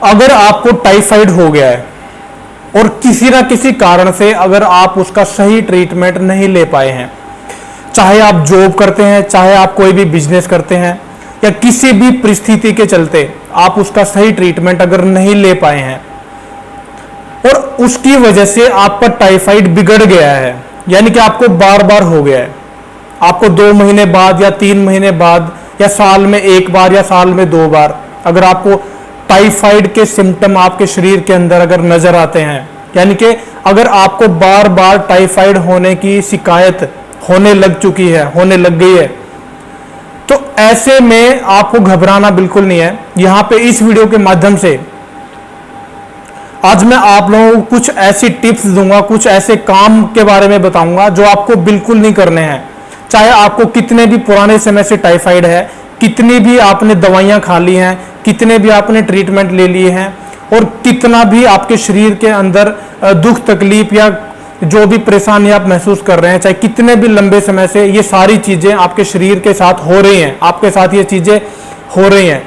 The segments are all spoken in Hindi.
अगर आपको टाइफाइड हो गया है और किसी ना किसी कारण से अगर आप उसका सही ट्रीटमेंट नहीं ले पाए हैं, चाहे आप जॉब करते हैं, चाहे आप कोई भी बिजनेस करते हैं, या किसी भी परिस्थिति के चलते आप उसका सही ट्रीटमेंट अगर नहीं ले पाए हैं और उसकी वजह से आपका टाइफाइड बिगड़ गया है, यानी कि आपको बार बार हो गया है, आपको 2 महीने बाद या 3 महीने बाद या साल में 1 बार या साल में 2 बार अगर आपको टाइफाइड के सिम्टम आपके शरीर के अंदर अगर नजर आते हैं, यानी कि अगर आपको बार बार टाइफाइड होने की शिकायत होने लग चुकी है, होने लग गई है, तो ऐसे में आपको घबराना बिल्कुल नहीं है। यहां पे इस वीडियो के माध्यम से आज मैं आप लोगों को कुछ ऐसी टिप्स दूंगा, कुछ ऐसे काम के बारे में बताऊंगा जो आपको बिल्कुल नहीं करने हैं। चाहे आपको कितने भी पुराने समय से टाइफाइड है, कितनी भी आपने दवाइयां खा ली हैं, कितने भी आपने ट्रीटमेंट ले लिए हैं और कितना भी आपके शरीर के अंदर दुख तकलीफ या जो भी परेशानी आप महसूस कर रहे हैं, चाहे कितने भी लंबे समय से ये सारी चीजें आपके शरीर के साथ हो रही हैं, आपके साथ ये चीजें हो रही हैं,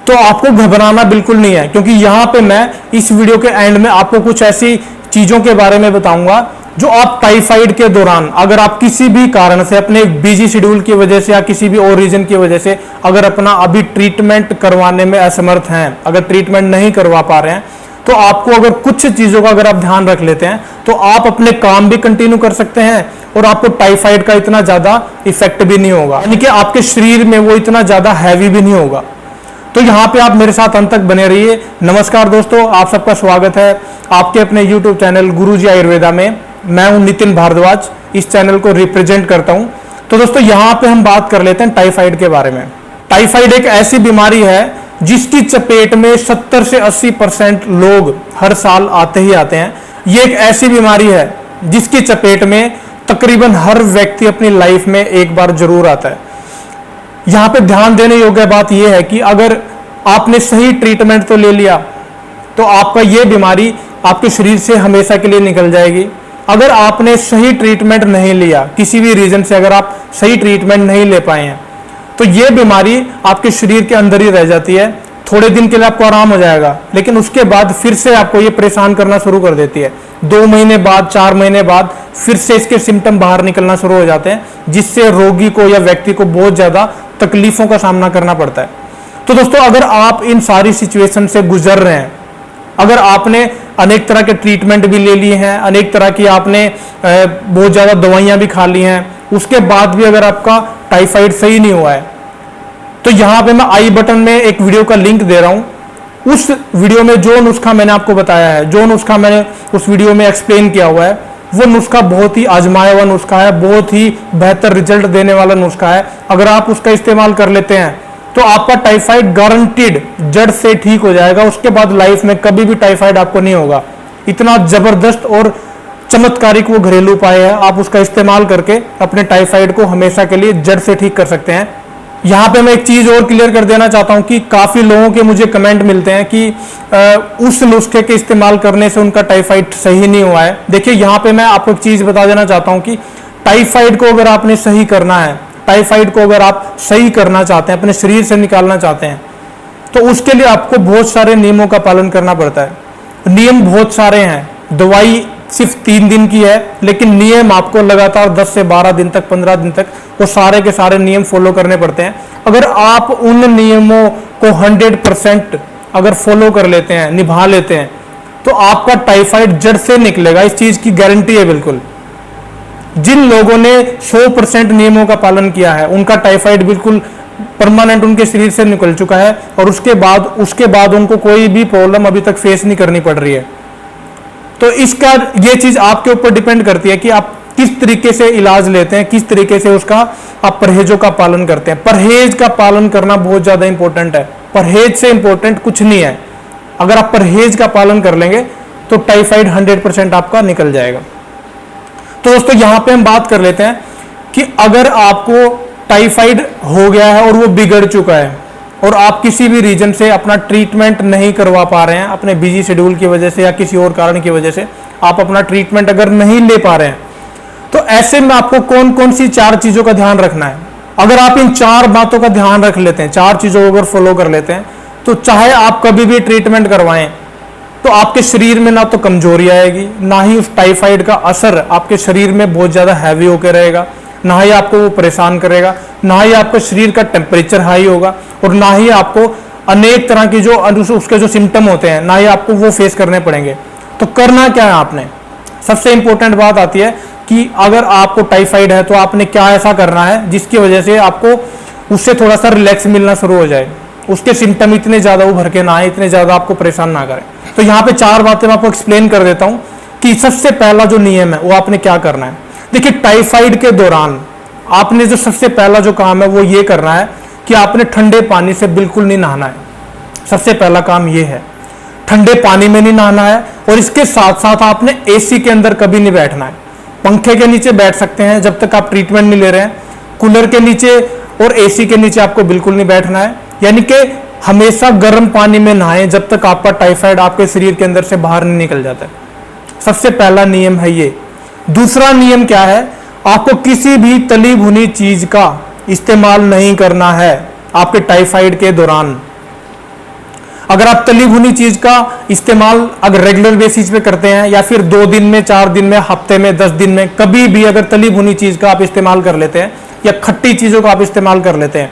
तो आपको घबराना बिल्कुल नहीं है। क्योंकि यहां पे मैं इस वीडियो के एंड में आपको कुछ ऐसी चीजों के बारे में बताऊंगा जो आप टाइफाइड के दौरान अगर आप किसी भी कारण से अपने बिजी शेड्यूल की वजह से या किसी भी और रीजन की वजह से अगर अपना अभी ट्रीटमेंट करवाने में असमर्थ हैं, अगर ट्रीटमेंट नहीं करवा पा रहे हैं, तो आपको अगर कुछ चीजों का अगर आप ध्यान रख लेते हैं तो आप अपने काम भी कंटिन्यू कर सकते हैं और आपको टाइफाइड का इतना ज्यादा इफेक्ट भी नहीं होगा, यानी कि आपके शरीर में वो इतना ज्यादा हैवी भी नहीं होगा। तो यहाँ पे आप मेरे साथ अंत तक बने रहिए। नमस्कार दोस्तों, आप सबका स्वागत है आपके अपने YouTube चैनल गुरुजी आयुर्वेदा में। मैं हूं नितिन भारद्वाज, इस चैनल को रिप्रेजेंट करता हूं। तो दोस्तों यहाँ पे हम बात कर लेते हैं टाइफाइड के बारे में। टाइफाइड एक ऐसी बीमारी है जिसकी चपेट में 70 से 80% लोग हर साल आते ही आते हैं। ये एक ऐसी बीमारी है जिसकी चपेट में तकरीबन हर व्यक्ति अपनी लाइफ में एक बार जरूर आता है। यहां पे ध्यान देने योग्य बात यह है कि अगर आपने सही ट्रीटमेंट तो ले लिया तो आपका यह बीमारी आपके शरीर से हमेशा के लिए निकल जाएगी। अगर आपने सही ट्रीटमेंट नहीं लिया, किसी भी रीजन से अगर आप सही ट्रीटमेंट नहीं ले पाए हैं, तो यह बीमारी आपके शरीर के अंदर ही रह जाती है। थोड़े दिन के लिए आपको आराम हो जाएगा, लेकिन उसके बाद फिर से आपको ये परेशान करना शुरू कर देती है। 2 महीने बाद, 4 महीने बाद फिर से इसके सिम्टम बाहर निकलना शुरू हो जाते हैं, जिससे रोगी को या व्यक्ति को बहुत ज्यादा तकलीफों का सामना करना पड़ता है। तो दोस्तों, अगर आप इन सारी सिचुएशन से गुजर रहे हैं, अगर आपने अनेक तरह के ट्रीटमेंट भी ले लिए हैं, अनेक तरह की आपने बहुत ज्यादा दवाइयां भी खा ली हैं, उसके बाद भी अगर आपका टाइफाइड सही नहीं हुआ है, तो यहां पे मैं आई बटन में एक वीडियो का लिंक दे रहा हूं। उस वीडियो में जो नुस्खा मैंने आपको बताया है, जो नुस्खा मैंने उस वीडियो में एक्सप्लेन किया हुआ है, वो नुस्खा बहुत ही आजमाया हुआ नुस्खा है, बहुत ही बेहतर रिजल्ट देने वाला नुस्खा है। अगर आप उसका इस्तेमाल कर लेते हैं तो आपका टाइफाइड गारंटीड जड़ से ठीक हो जाएगा। उसके बाद लाइफ में कभी भी टाइफाइड आपको नहीं होगा। इतना जबरदस्त और चमत्कारिक वो घरेलू उपाय है, आप उसका इस्तेमाल करके अपने टाइफाइड को हमेशा के लिए जड़ से ठीक कर सकते हैं। यहाँ पे मैं एक चीज और क्लियर कर देना चाहता हूँ कि काफी लोगों के मुझे कमेंट मिलते हैं कि उस नुस्खे के इस्तेमाल करने से उनका टाइफाइड सही नहीं हुआ है। देखिए, यहाँ पे मैं आपको एक चीज बता देना चाहता हूँ कि टाइफाइड को अगर आपने सही करना है, टाइफाइड को अगर आप सही करना चाहते हैं, अपने शरीर से निकालना चाहते हैं, तो उसके लिए आपको बहुत सारे नियमों का पालन करना पड़ता है। नियम बहुत सारे हैं। दवाई सिर्फ 3 दिन की है, लेकिन नियम आपको लगातार 10 से 12 दिन तक, 15 दिन तक वो सारे के सारे नियम फॉलो करने पड़ते हैं। अगर आप उन नियमों को 100% अगर फॉलो कर लेते हैं, निभा लेते हैं, तो आपका टाइफाइड जड़ से निकलेगा। इस चीज की गारंटी है बिल्कुल। जिन लोगों ने 100% नियमों का पालन किया है, उनका टाइफाइड बिल्कुल परमानेंट उनके शरीर से निकल चुका है और उसके बाद उनको कोई भी प्रॉब्लम अभी तक फेस नहीं करनी पड़ रही है। तो इसका ये चीज आपके ऊपर डिपेंड करती है कि आप किस तरीके से इलाज लेते हैं, किस तरीके से उसका आप परहेजों का पालन करते हैं। परहेज का पालन करना बहुत ज्यादा इंपॉर्टेंट है। परहेज से इंपॉर्टेंट कुछ नहीं है। अगर आप परहेज का पालन कर लेंगे तो टाइफाइड 100% आपका निकल जाएगा। तो दोस्तों, यहां पे हम बात कर लेते हैं कि अगर आपको टाइफाइड हो गया है और वो बिगड़ चुका है और आप किसी भी रीजन से अपना ट्रीटमेंट नहीं करवा पा रहे हैं, अपने बिजी शेड्यूल की वजह से या किसी और कारण की वजह से आप अपना ट्रीटमेंट अगर नहीं ले पा रहे हैं, तो ऐसे में आपको कौन कौन सी 4 चीजों का ध्यान रखना है। अगर आप इन 4 बातों का ध्यान रख लेते हैं, 4 चीजों को अगर फॉलो कर लेते हैं, तो चाहे आप कभी भी ट्रीटमेंट करवाएं तो आपके शरीर में ना तो कमजोरी आएगी, ना ही उस टाइफाइड का असर आपके शरीर में बहुत ज़्यादा हैवी होकर रहेगा, ना ही आपको वो परेशान करेगा, ना ही आपका शरीर का टेम्परेचर हाई होगा, और ना ही आपको अनेक तरह की जो उसके जो सिम्टम होते हैं ना ही आपको वो फेस करने पड़ेंगे। तो करना क्या है आपने, सबसे इंपॉर्टेंट बात आती है कि अगर आपको टाइफाइड है तो आपने क्या ऐसा करना है जिसकी वजह से आपको उससे थोड़ा सा रिलैक्स मिलना शुरू हो जाए, उसके सिम्टम इतने ज़्यादा उभर के ना आए, इतने ज़्यादा आपको परेशान ना करें। तो यहाँ पे 4 बातें मैं आपको एक्सप्लेन कर देता हूँ कि सबसे पहला जो नियम है वो आपने क्या करना है। देखिए, टाइफाइड के दौरान आपने जो सबसे पहला जो काम है वो ये करना है कि आपने ठंडे पानी से बिल्कुल नहीं नहाना है। सबसे पहला काम ये है, ठंडे पानी में नहीं नहाना है, और इसके साथ साथ आपने एसी के अंदर कभी नहीं बैठना है। पंखे के नीचे बैठ सकते हैं जब तक आप ट्रीटमेंट नहीं ले रहे हैं, कूलर के नीचे और एसी के नीचे आपको बिल्कुल नहीं बैठना है, यानी कि हमेशा गर्म पानी में नहाएं जब तक आपका टाइफाइड आपके शरीर के अंदर से बाहर नहीं निकल जाता है। सबसे पहला नियम है ये। दूसरा नियम क्या है, आपको किसी भी तली भुनी चीज का इस्तेमाल नहीं करना है आपके टाइफाइड के दौरान। अगर आप तली भुनी चीज का इस्तेमाल अगर रेगुलर बेसिस पे करते हैं, या फिर 2 दिन में, 4 दिन में, हफ्ते में, 10 दिन में कभी भी अगर तली भुनी चीज का आप इस्तेमाल कर लेते हैं, या खट्टी चीजों का आप इस्तेमाल कर लेते हैं,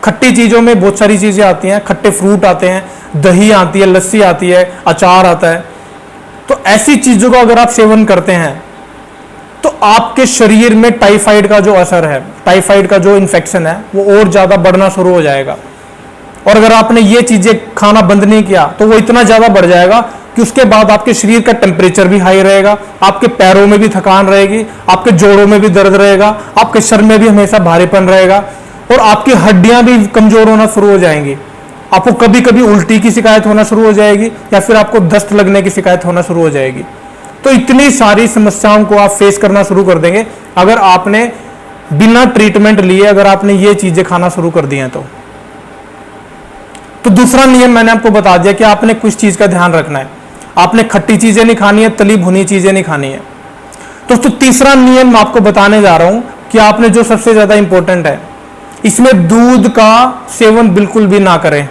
खट्टी चीजों में बहुत सारी चीजें आती हैं, खट्टे फ्रूट आते हैं, दही आती है, लस्सी आती है, अचार आता है, तो ऐसी चीजों का अगर आप सेवन करते हैं तो आपके शरीर में टाइफाइड का जो असर है, टाइफाइड का जो इन्फेक्शन है वो और ज्यादा बढ़ना शुरू हो जाएगा। और अगर आपने ये चीजें खाना बंद नहीं किया तो वो इतना ज्यादा बढ़ जाएगा कि उसके बाद आपके शरीर का टेम्परेचर भी हाई रहेगा, आपके पैरों में भी थकान रहेगी, आपके जोड़ों में भी दर्द रहेगा, आपके सर में भी हमेशा भारीपन रहेगा, और आपकी हड्डियां भी कमजोर होना शुरू हो जाएंगी। आपको कभी कभी उल्टी की शिकायत होना शुरू हो जाएगी, या फिर आपको दस्त लगने की शिकायत होना शुरू हो जाएगी। तो इतनी सारी समस्याओं को आप फेस करना शुरू कर देंगे अगर आपने बिना ट्रीटमेंट लिए अगर आपने ये चीजें खाना शुरू कर दी हैं। तो दूसरा नियम मैंने आपको बता दिया कि आपने कुछ चीज का ध्यान रखना है, आपने खट्टी चीजें नहीं खानी है, तली भुनी चीजें नहीं खानी है। तो तीसरा नियम मैं आपको बताने जा रहा हूं कि आपने जो सबसे ज्यादा इंपॉर्टेंट है, इसमें दूध का सेवन बिल्कुल भी ना करें।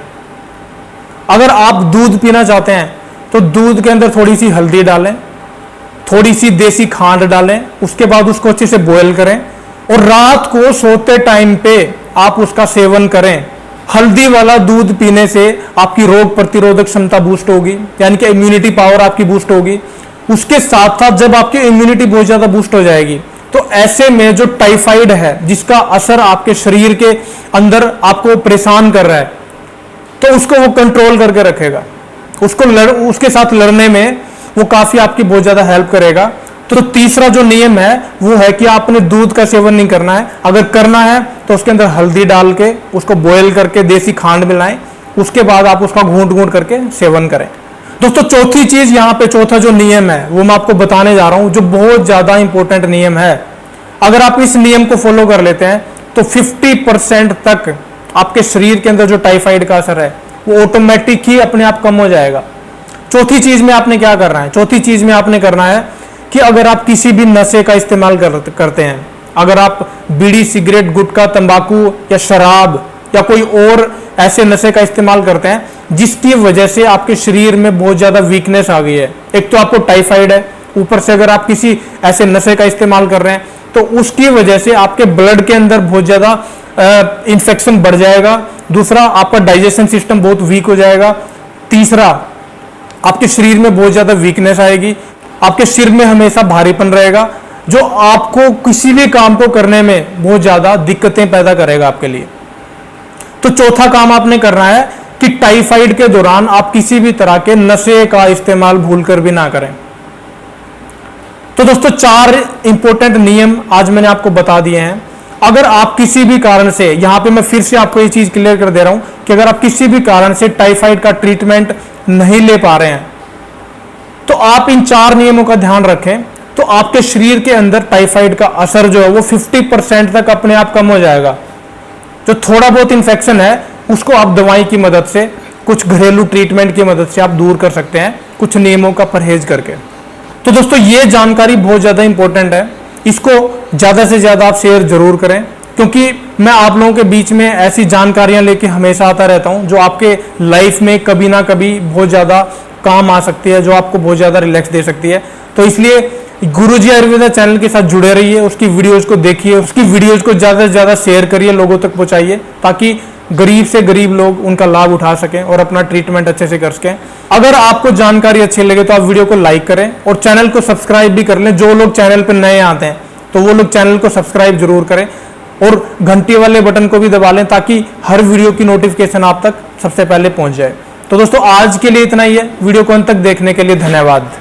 अगर आप दूध पीना चाहते हैं तो दूध के अंदर थोड़ी सी हल्दी डालें, थोड़ी सी देसी खांड डालें, उसके बाद उसको अच्छे से बॉयल करें, और रात को सोते टाइम पे आप उसका सेवन करें। हल्दी वाला दूध पीने से आपकी रोग प्रतिरोधक क्षमता बूस्ट होगी, यानी कि इम्यूनिटी पावर आपकी बूस्ट होगी। उसके साथ साथ जब आपकी इम्यूनिटी बहुत ज्यादा बूस्ट हो जाएगी तो ऐसे में जो टाइफाइड है जिसका असर आपके शरीर के अंदर आपको परेशान कर रहा है, तो उसको वो कंट्रोल करके रखेगा, उसके साथ लड़ने में वो काफी आपकी बहुत ज्यादा हेल्प करेगा। तो तीसरा जो नियम है वो है कि आपने दूध का सेवन नहीं करना है। अगर करना है तो उसके अंदर हल्दी डाल के उसको बॉयल करके देसी खांड मिलाएं, उसके बाद आप उसका घूंट घूंट करके सेवन करें। दोस्तों, चौथी चीज यहाँ पे, चौथा जो नियम है वो मैं आपको बताने जा रहा हूं, जो बहुत ज्यादा इंपॉर्टेंट नियम है। अगर आप इस नियम को फॉलो कर लेते हैं तो 50% तक आपके शरीर के अंदर जो टाइफाइड का असर है वो ऑटोमेटिक ही अपने आप कम हो जाएगा। चौथी चीज में आपने क्या करना है, चौथी चीज में आपने करना है कि अगर आप किसी भी नशे का इस्तेमाल करते हैं, अगर आप बीड़ी, सिगरेट, गुटखा, तंबाकू या शराब या कोई और ऐसे नशे का इस्तेमाल करते हैं जिसकी वजह से आपके शरीर में बहुत ज्यादा वीकनेस आ गई है, एक तो आपको टाइफाइड है, ऊपर से अगर आप किसी ऐसे नशे का इस्तेमाल कर रहे हैं तो उसकी वजह से आपके ब्लड के अंदर बहुत ज्यादा इंफेक्शन बढ़ जाएगा। दूसरा, आपका डाइजेशन सिस्टम बहुत वीक हो जाएगा। तीसरा, आपके शरीर में बहुत ज्यादा वीकनेस आएगी, आपके सिर में हमेशा भारीपन रहेगा, जो आपको किसी भी काम को करने में बहुत ज्यादा दिक्कतें पैदा करेगा आपके लिए। तो चौथा काम आपने करना है कि टाइफाइड के दौरान आप किसी भी तरह के नशे का इस्तेमाल भूलकर भी ना करें। तो दोस्तों, 4 इंपॉर्टेंट नियम आज मैंने आपको बता दिए हैं। अगर आप किसी भी कारण से, यहां पे मैं फिर से आपको ये चीज क्लियर कर दे रहा हूं कि अगर आप किसी भी कारण से टाइफाइड का ट्रीटमेंट नहीं ले पा रहे हैं तो आप इन 4 नियमों का ध्यान रखें, तो आपके शरीर के अंदर टाइफाइड का असर जो है वो 50% तक अपने आप कम हो जाएगा। जो थोड़ा बहुत इंफेक्शन है उसको आप दवाई की मदद से, कुछ घरेलू ट्रीटमेंट की मदद से आप दूर कर सकते हैं, कुछ नियमों का परहेज करके। तो दोस्तों, ये जानकारी बहुत ज्यादा इंपॉर्टेंट है, इसको ज्यादा से ज्यादा आप शेयर जरूर करें, क्योंकि मैं आप लोगों के बीच में ऐसी जानकारियां लेके हमेशा आता रहता हूं जो आपके लाइफ में कभी ना कभी बहुत ज़्यादा काम आ सकती है, जो आपको बहुत ज़्यादा रिलैक्स दे सकती है। तो इसलिए गुरुजी आयुर्वेदा चैनल के साथ जुड़े रहिए, उसकी वीडियोज़ को देखिए, उसकी वीडियोज़ को ज़्यादा से ज़्यादा शेयर करिए, लोगों तक पहुँचाइए, ताकि गरीब से गरीब लोग उनका लाभ उठा सकें और अपना ट्रीटमेंट अच्छे से कर सकें। अगर आपको जानकारी अच्छी लगे तो आप वीडियो को लाइक करें और चैनल को सब्सक्राइब भी कर लें। जो लोग चैनल पर नए आते हैं तो वो लोग चैनल को सब्सक्राइब जरूर करें और घंटी वाले बटन को भी दबा लें, ताकि हर वीडियो की नोटिफिकेशन आप तक सबसे पहले पहुंच जाए। तो दोस्तों आज के लिए इतना ही है। वीडियो को अंत तक देखने के लिए धन्यवाद।